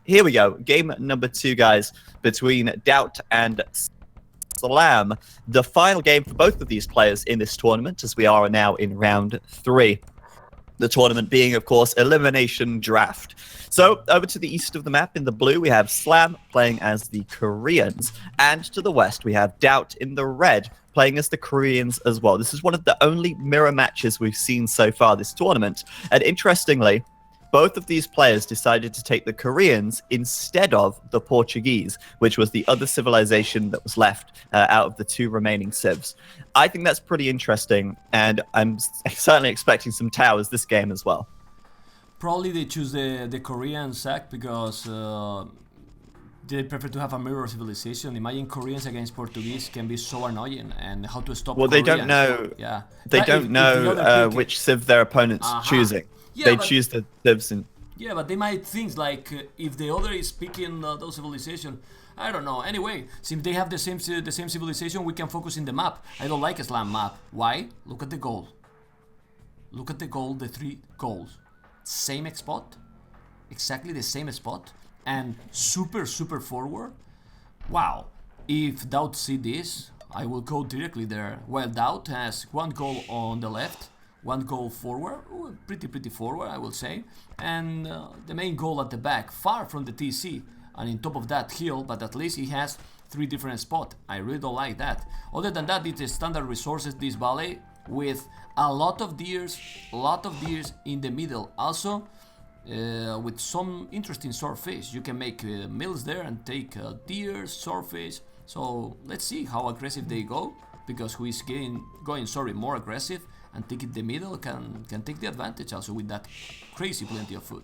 here we go. Game number 2, guys, between DAUT and Slam. The final game for both of these players in this tournament, as we are now in round 3. The tournament being, of course, Elimination Draft. So, over to the east of the map in the blue, we have Slam playing as the Koreans. And to the west, we have DAUT in the red, playing as the Koreans as well. This is one of the only mirror matches we've seen so far this tournament. And interestingly, both of these players decided to take the Koreans instead of the Portuguese, which was the other civilization that was left out of the 2 remaining civs. I think that's pretty interesting, and I'm certainly expecting some towers this game as well. Probably they choose the Korean sack because they prefer to have a mirror civilization. Imagine Koreans against Portuguese can be so annoying, and how to stop Well, Koreans. they don't know. Yeah. They don't know which civ their opponent's choosing. Yeah, they choose the civs in. Yeah, but they might think like if the other is picking those civilization, I don't know. Anyway, since they have the same civilization, we can focus in the map. I don't like a Slam map. Why? Look at the goal. Look at the goal. The 3 goals. Same spot, exactly the same spot, and super forward. Wow. If DAUT see this, I will go directly there. Well, DAUT has 1 goal on the left, 1 goal forward, pretty forward, I will say, and the main goal at the back, far from the TC, and on top of that hill, but at least he has 3 different spots. I really don't like that. Other than that, it is standard resources, this valley, with a lot of deers in the middle. Also, with some interesting swordfish. You can make mills there and take deer, swordfish. So let's see how aggressive they go, because who is going more aggressive and taking the middle can take the advantage also with that crazy plenty of food.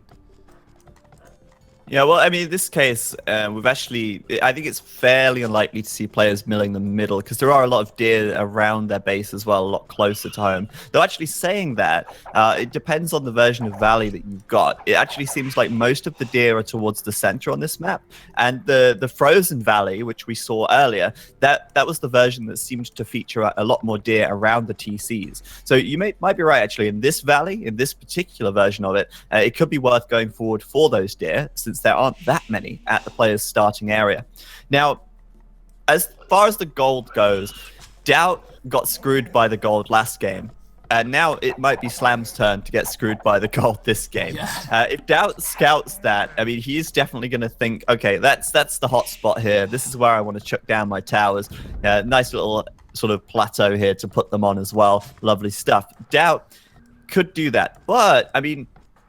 Yeah, well, I mean, in this case, I think it's fairly unlikely to see players milling the middle, because there are a lot of deer around their base as well, a lot closer to home. Though actually saying that, it depends on the version of valley that you've got. It actually seems like most of the deer are towards the center on this map, and the frozen valley, which we saw earlier, that was the version that seemed to feature a lot more deer around the TCs. So you might be right, actually, in this valley, in this particular version of it, it could be worth going forward for those deer, since there aren't that many at the player's starting area. Now, as far as the gold goes, DAUT got screwed by the gold last game, and now it might be Slam's turn to get screwed by the gold this game. Yeah. If DAUT scouts that, I mean, he's definitely going to think, okay, that's the hot spot here. This is where I want to chuck down my towers. Nice little sort of plateau here to put them on as well. Lovely stuff. DAUT could do that, but I mean,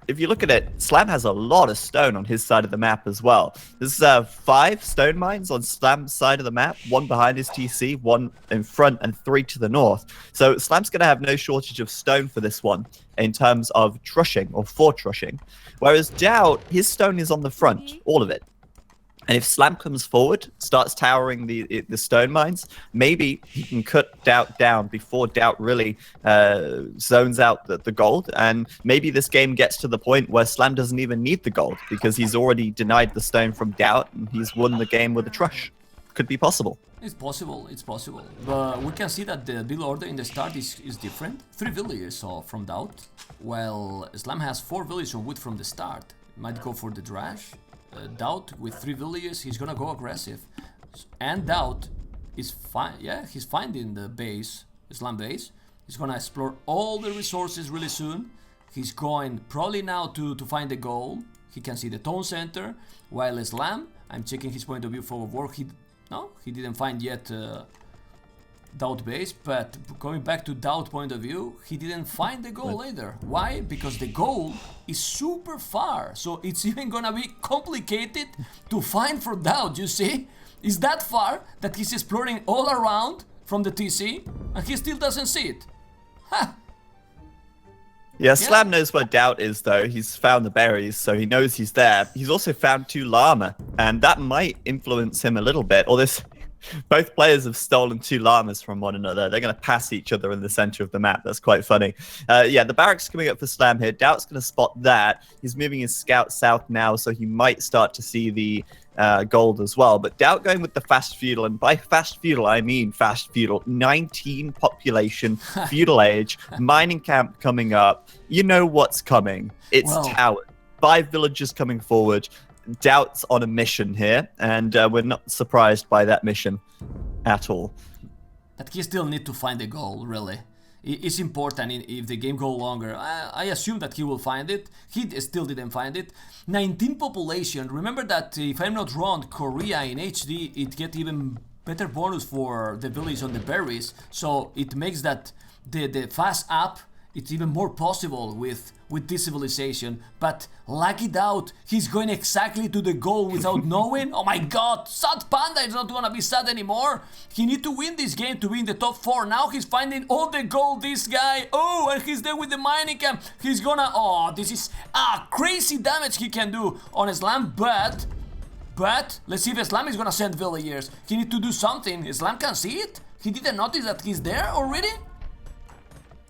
if you look at it, Slam has a lot of stone on his side of the map as well. There's 5 stone mines on Slam's side of the map, 1 behind his TC, 1 in front, and 3 to the north. So Slam's going to have no shortage of stone for this one in terms of trushing or for trushing. Whereas DAUT, his stone is on the front, all of it. And if Slam comes forward, starts towering the stone mines, maybe he can cut DAUT down before DAUT really zones out the gold. And maybe this game gets to the point where Slam doesn't even need the gold, because he's already denied the stone from DAUT and he's won the game with a trush. Could be possible. It's possible. But we can see that the build order in the start is different. 3 villagers from DAUT, while Slam has 4 villagers on wood from the start. Might go for the Drash. DAUT with 3 villagers, he's gonna go aggressive, and DAUT is fine. Yeah, he's finding the base, Slam base. He's gonna explore all the resources really soon. He's going probably now to find the goal. He can see the town center, while Slam, I'm checking his point of view for work. He didn't find yet DAUT base, but going back to DAUT point of view, he didn't find the goal either. Why? Because the goal is super far, so it's even gonna be complicated to find for DAUT, you see? It's that far that he's exploring all around from the TC, and he still doesn't see it. Ha! Yeah, Slam knows where DAUT is, though. He's found the berries, so he knows he's there. He's also found 2 llama, and that might influence him a little bit. Or this... Both players have stolen 2 llamas from one another. They're going to pass each other in the center of the map. That's quite funny. Yeah, the barracks coming up for Slam here. DAUT's going to spot that. He's moving his scout south now, so he might start to see the gold as well. But DAUT going with the fast feudal, and by fast feudal, I mean fast feudal. 19 population, feudal age, mining camp coming up. You know what's coming. It's tower. 5 villagers coming forward. DAUT's on a mission here, and we're not surprised by that mission at all. But he still need to find the goal, really. It's important if the game go longer. I assume that he will find it. He still didn't find it. 19 population. Remember that, if I'm not wrong, Korea in HD, it get even better bonus for the village on the berries. So it makes that the fast up, it's even more possible with this civilization. But lucky DAUT, he's going exactly to the goal without knowing. Oh my god, Sad Panda is not gonna be sad anymore. He need to win this game to be in the top 4. Now he's finding all the gold, this guy. Oh, and he's there with the mining camp. He's gonna, oh, this is crazy damage he can do on Islam, but let's see if Islam is gonna send villagers. He need to do something. Islam can see it? He didn't notice that he's there already?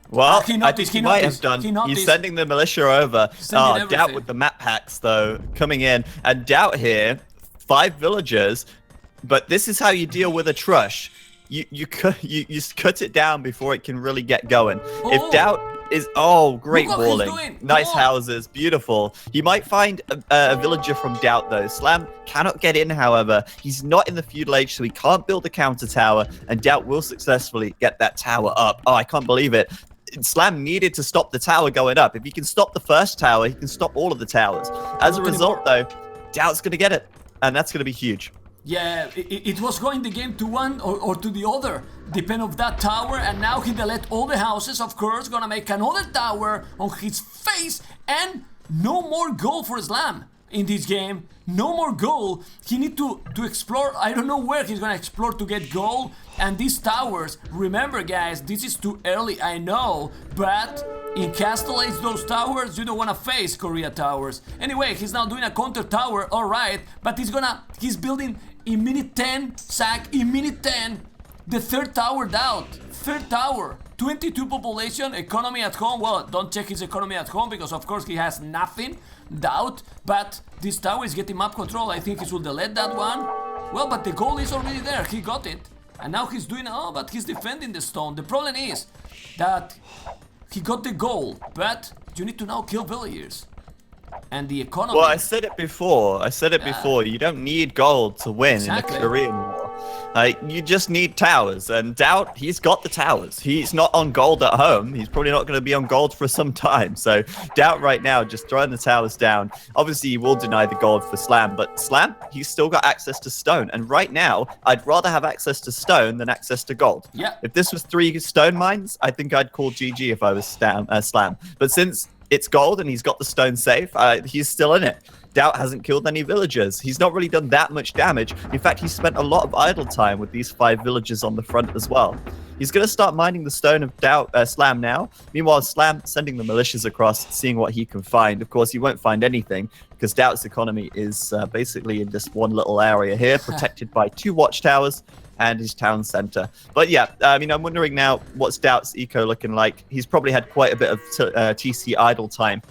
Well, I think he might have done. He's sending the militia over. DAUT with the map hacks, though, coming in. And DAUT here, 5 villagers. But this is how you deal with a trush. You cut it down before it can really get going. Oh. If DAUT is... Oh, great walling. Nice houses. Beautiful. He might find a villager from DAUT, though. Slam cannot get in, however. He's not in the feudal age, so he can't build a counter tower. And DAUT will successfully get that tower up. Oh, I can't believe it. Slam needed to stop the tower going up. If he can stop the first tower, he can stop all of the towers. As a result, though, DAUT's going to get it. And that's going to be huge. Yeah, it was going the game to one or to the other, depend of that tower, and now he delete all the houses, of course, gonna make another tower on his face, and no more gold for Islam in this game. No more gold. He need to explore. I don't know where he's gonna explore to get gold. And these towers, remember guys, this is too early, I know, but in Castle Age, those towers, you don't wanna face Korea towers. Anyway, he's now doing a counter tower, alright, but he's building in minute 10, Sack, in minute 10, the third tower DAUT. Third tower, 22 population, economy at home. Well, don't check his economy at home because of course he has nothing, DAUT, but this tower is getting map control. I think he should delete that one. Well, but the goal is already there, he got it. And now he's doing, but he's defending the stone. The problem is that he got the goal, but you need to now kill villagers. And the economy... Well, I said it before. You don't need gold to win in a Korean war. You just need towers. And DAUT, he's got the towers. He's not on gold at home. He's probably not going to be on gold for some time. So DAUT right now, just throwing the towers down. Obviously, he will deny the gold for Slam. But Slam, he's still got access to stone. And right now, I'd rather have access to stone than access to gold. Yeah. If this was 3 stone mines, I think I'd call GG if I was Slam. But since it's gold and he's got the stone safe, he's still in it. DAUT hasn't killed any villagers. He's not really done that much damage. In fact, he spent a lot of idle time with these 5 villagers on the front as well. He's going to start mining the stone of Slam now. Meanwhile, Slam sending the militias across, seeing what he can find. Of course, he won't find anything because DAUT's economy is basically in just one little area here, protected by 2 watchtowers and his town center. But yeah, I mean, I'm wondering now, what's DAUT's eco looking like? He's probably had quite a bit of TC idle time.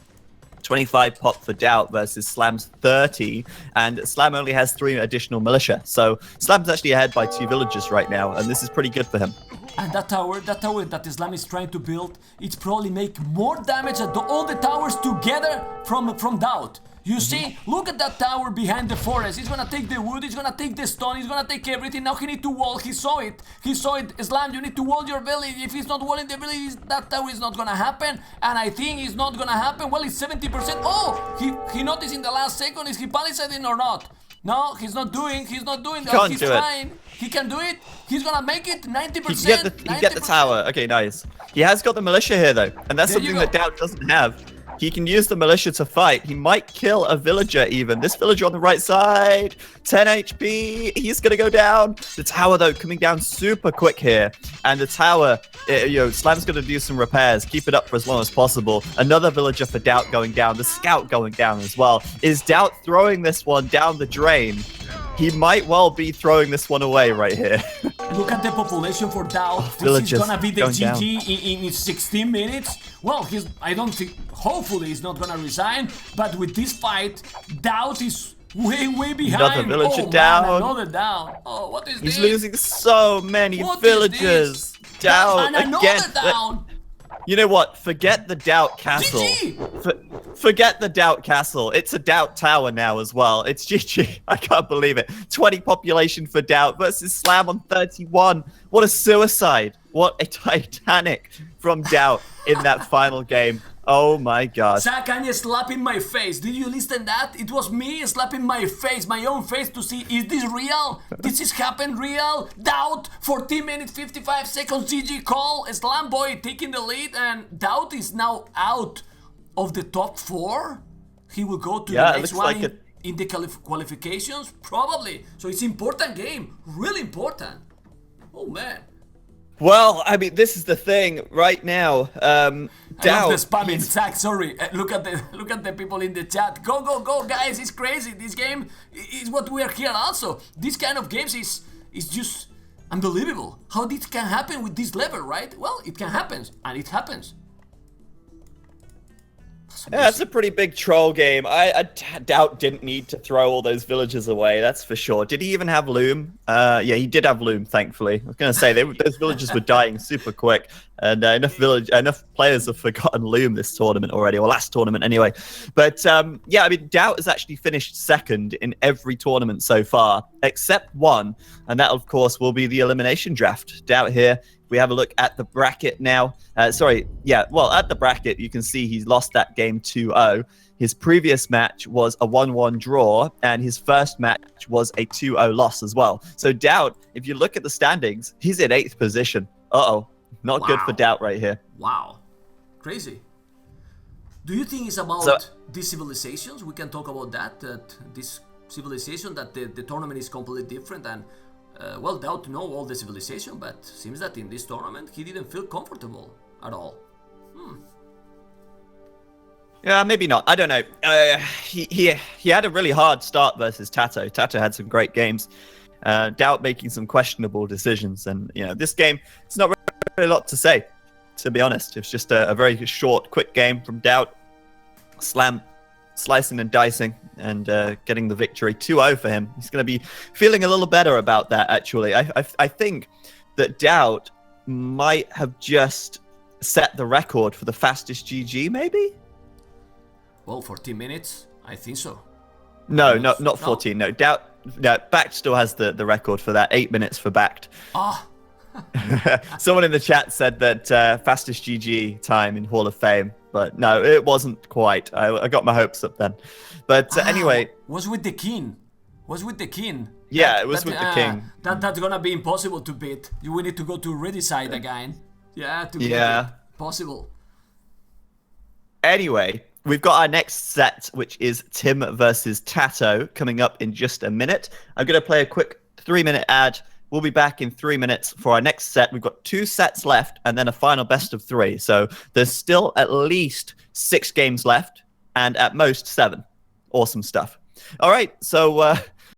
25 pop for DAUT versus Slam's 30, and Slam only has 3 additional militia. So Slam's actually ahead by 2 villagers right now, and this is pretty good for him. And that tower that Islam is trying to build, it's probably make more damage than all the towers together from DAUT. You see, look at that tower behind the forest. He's gonna take the wood, he's gonna take the stone, he's gonna take everything. Now he need to wall, he saw it. Islam, you need to wall your village. If he's not walling the village, that tower is not gonna happen. And I think it's not gonna happen. Well, it's 70%. Oh, he noticed in the last second, is he palisading or not? No, he's not doing that. He's trying. He can do it. He's gonna make it 90%. He get the tower. Okay, nice. He has got the militia here though, and that's something that DAUT doesn't have. He can use the militia to fight. He might kill a villager even. This villager on the right side, 10 HP. He's going to go down. The tower, though, coming down super quick here. And the tower, Slam's going to do some repairs. Keep it up for as long as possible. Another villager for DAUT going down. The scout going down as well. Is DAUT throwing this one down the drain? He might well be throwing this one away right here. Look at the population for DAUT. This is gonna be the GG in 16 minutes. Well, I don't think, hopefully he's not gonna resign, but with this fight, DAUT is way behind. Another villager down. Man, another down. Oh, what is this? He's losing so many villagers. DAUT and another again. down. You know what? Forget the DAUT castle. Forget the DAUT castle. It's a DAUT tower now as well. It's GG. I can't believe it. 20 population for DAUT versus Slam on 31. What a suicide. What a Titanic from DAUT in that final game. Oh my god. Sakanya slapping my face. Did you listen that? It was me slapping my face, my own face, to see, is this real? This is happen real? DAUT, 14 minutes, 55 seconds, GG call. Slam Boy taking the lead, and DAUT is now out of the top 4. He will go to the next one like in the qualifications, probably. So it's important game, really important. Oh man. Well, I mean, this is the thing right now. DAUT. I love the spamming, Zach. Sorry, look at the people in the chat. Go, go, go, guys! It's crazy. This game is what we are here. Also, this kind of games is just unbelievable. How this can happen with this level, right? Well, it can happen, and it happens. Yeah, that's a pretty big troll game. I DAUT didn't need to throw all those villagers away, that's for sure. Did he even have Loom? Yeah, he did have Loom, thankfully. I was going to say, those villagers were dying super quick, and enough players have forgotten Loom this tournament already, or last tournament anyway. But yeah, I mean, DAUT has actually finished second in every tournament so far, except one, and that, of course, will be the elimination draft. DAUT here. We have a look at the bracket now. Sorry, yeah, well, at the bracket, you can see he's lost that game 2-0. His previous match was a 1-1 draw, and his first match was a 2-0 loss as well. So DAUT, if you look at the standings, he's in 8th position. Uh-oh, not good for DAUT right here. Wow, crazy. Do you think it's about these civilizations? We can talk about that, this civilization, that the tournament is completely different, and well, DAUT know all the civilization, but seems that in this tournament he didn't feel comfortable at all. Yeah, maybe not. I don't know. He had a really hard start versus Tato. Tato had some great games. DAUT making some questionable decisions, and you know, this game, it's not really a lot to say, to be honest. It's just a very short, quick game from DAUT. Slam slicing and dicing and getting the victory. 2-0 for him. He's going to be feeling a little better about that, actually. I think that DAUT might have just set the record for the fastest GG, maybe? Well, 14 minutes? I think so. No, not 14. No, DAUT. No, Backed still has the record for that. 8 minutes for Backed. Ah. Someone in the chat said that fastest GG time in Hall of Fame. But no, it wasn't quite. I got my hopes up then. But anyway. Was with the king. Was with the king. Yeah, it was with the king. That's gonna be impossible to beat. We need to go to ready side again. Yeah, to get it possible. Anyway, we've got our next set, which is Tim versus Tato, coming up in just a minute. I'm going to play a quick 3-minute ad. We'll be back in 3 minutes for our next set. We've got 2 sets left and then a final best of 3. So there's still at least 6 games left and at most 7. Awesome stuff. All right, so